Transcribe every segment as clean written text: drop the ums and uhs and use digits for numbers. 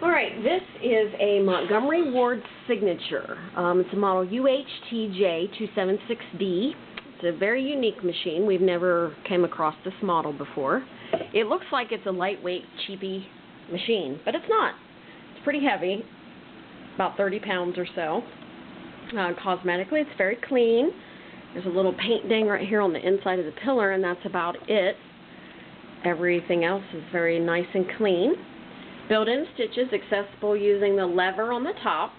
Alright, this is a Montgomery Ward signature. It's a model UHTJ276D. It's a very unique machine. We've never came across this model before. It looks like it's a lightweight, cheapy machine, but it's not. It's pretty heavy, about 30 pounds or so. Cosmetically, it's very clean. There's a little paint ding right here on the inside of the pillar, and that's about it. Everything else is very nice and clean. Built-in stitches accessible using the lever on the top,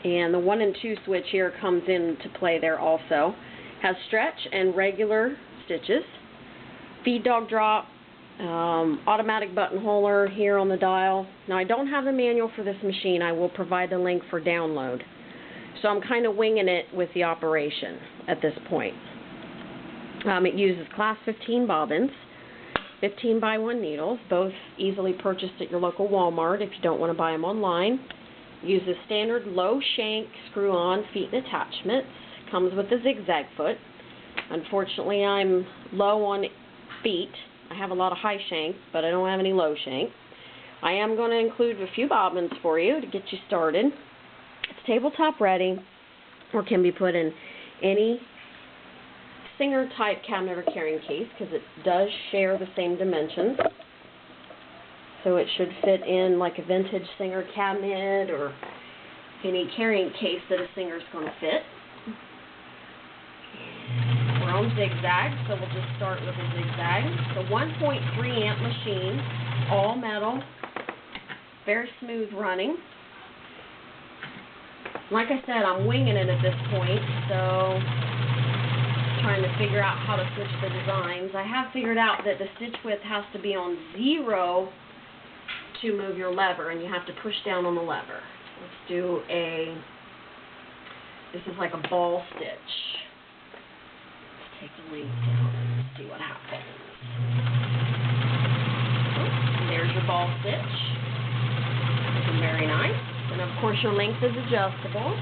and the 1 and 2 switch here comes into play there also. Has stretch and regular stitches. Feed dog drop, automatic buttonholer here on the dial. Now I don't have the manual for this machine. I will provide the link for download. So I'm kind of winging it with the operation at this point. It uses class 15 bobbins. 15 by 1 needles, both easily purchased at your local Walmart if you don't want to buy them online. Uses standard low shank screw-on feet and attachments. Comes with a zigzag foot. Unfortunately, I'm low on feet. I have a lot of high shank, but I don't have any low shank. I am going to include a few bobbins for you to get you started. It's tabletop ready, or can be put in any Singer type cabinet or carrying case, because it does share the same dimensions. So it should fit in like a vintage Singer cabinet or any carrying case that a Singer's going to fit. We're on zigzag, so we'll just start with a zigzag. It's a 1.3 amp machine, all metal, very smooth running. Like I said, I'm winging it at this point, so trying to figure out how to switch the designs. I have figured out that the stitch width has to be on 0 to move your lever, and you have to push down on the lever. Let's do this is like a ball stitch. Let's take the length down and see what happens. Oh, there's your ball stitch. Looking very nice. And of course your length is adjustable.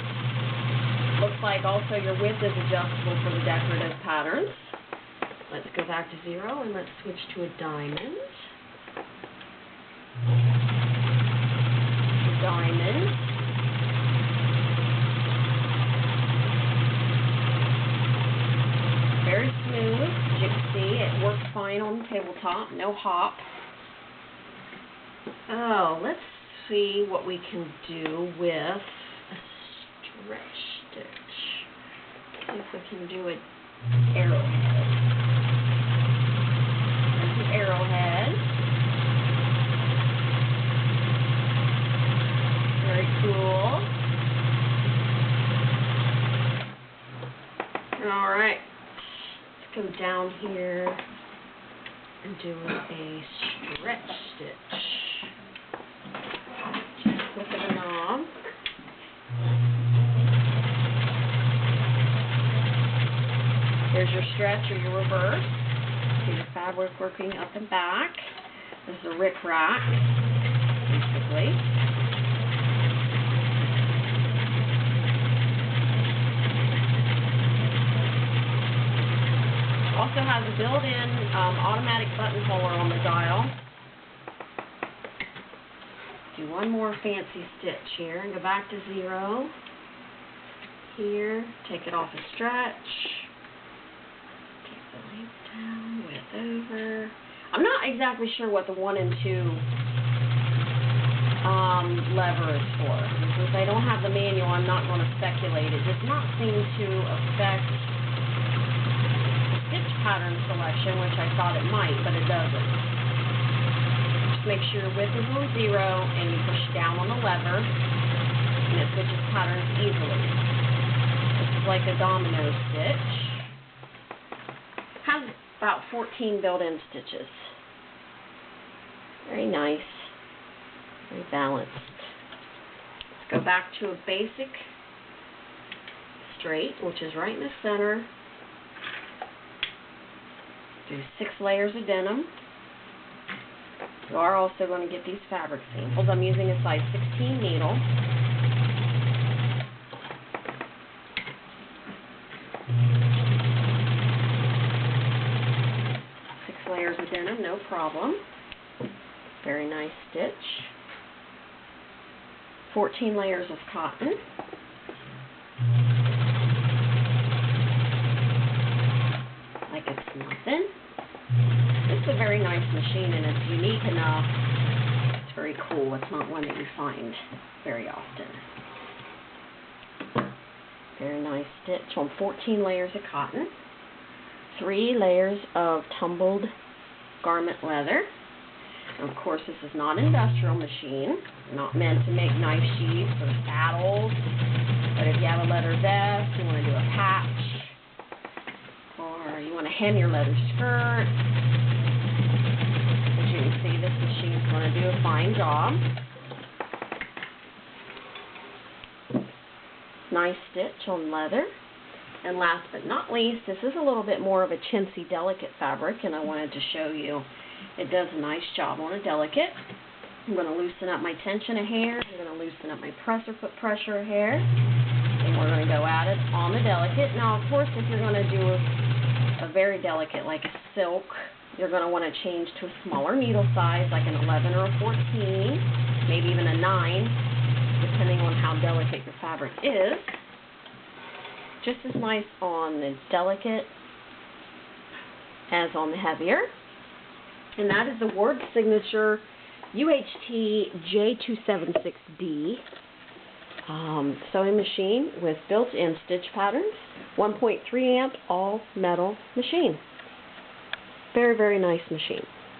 Looks like also your width is adjustable for the decorative patterns. Let's go back to 0 and let's switch to a diamond. Diamond. Very smooth. As you can see, it works fine on the tabletop. No hop. Oh, let's see what we can do with a stretch stitch. See if we can do an arrowhead. There's an arrowhead. Very cool. Alright. Let's go down here and do a stretch stitch. Just look at the knob. There's your stretch or your reverse. See the fabric working up and back. This is a rick-rack, basically. Also has a built-in automatic buttonholer on the dial. Do one more fancy stitch here and go back to 0. Here, take it off a stretch. Down, width over. I'm not exactly sure what the 1 and 2 lever is for. Since I don't have the manual, I'm not going to speculate. It does not seem to affect the stitch pattern selection, which I thought it might, but it doesn't. Just make sure your width is on 0 and you push down on the lever, and it switches patterns easily. This is like a domino stitch. Has about 14 built-in stitches. Very nice. Very balanced. Let's go back to a basic straight, which is right in the center. Do 6 layers of denim. You are also going to get these fabric samples. I'm using a size 16 needle. Layers of denim, no problem. Very nice stitch. 14 layers of cotton. Like it's nothing. This is a very nice machine, and it's unique enough. It's very cool. It's not one that you find very often. Very nice stitch on 14 layers of cotton. 3 layers of tumbled garment leather. And of course, this is not an industrial machine. Not meant to make knife sheaths or saddles. But if you have a leather vest, you want to do a patch, or you want to hem your leather skirt, as you can see, this machine is going to do a fine job. Nice stitch on leather. And last but not least, this is a little bit more of a chintzy, delicate fabric, and I wanted to show you it does a nice job on a delicate. I'm going to loosen up my tension a hair. I'm going to loosen up my presser foot pressure a hair. And we're going to go at it on the delicate. Now, of course, if you're going to do a very delicate, like a silk, you're going to want to change to a smaller needle size, like an 11 or a 14, maybe even a 9, depending on how delicate your fabric is. Just as nice on the delicate as on the heavier. And that is the Word Signature UHT J276D sewing machine with built-in stitch patterns. 1.3 amp all metal machine. Very, very nice machine.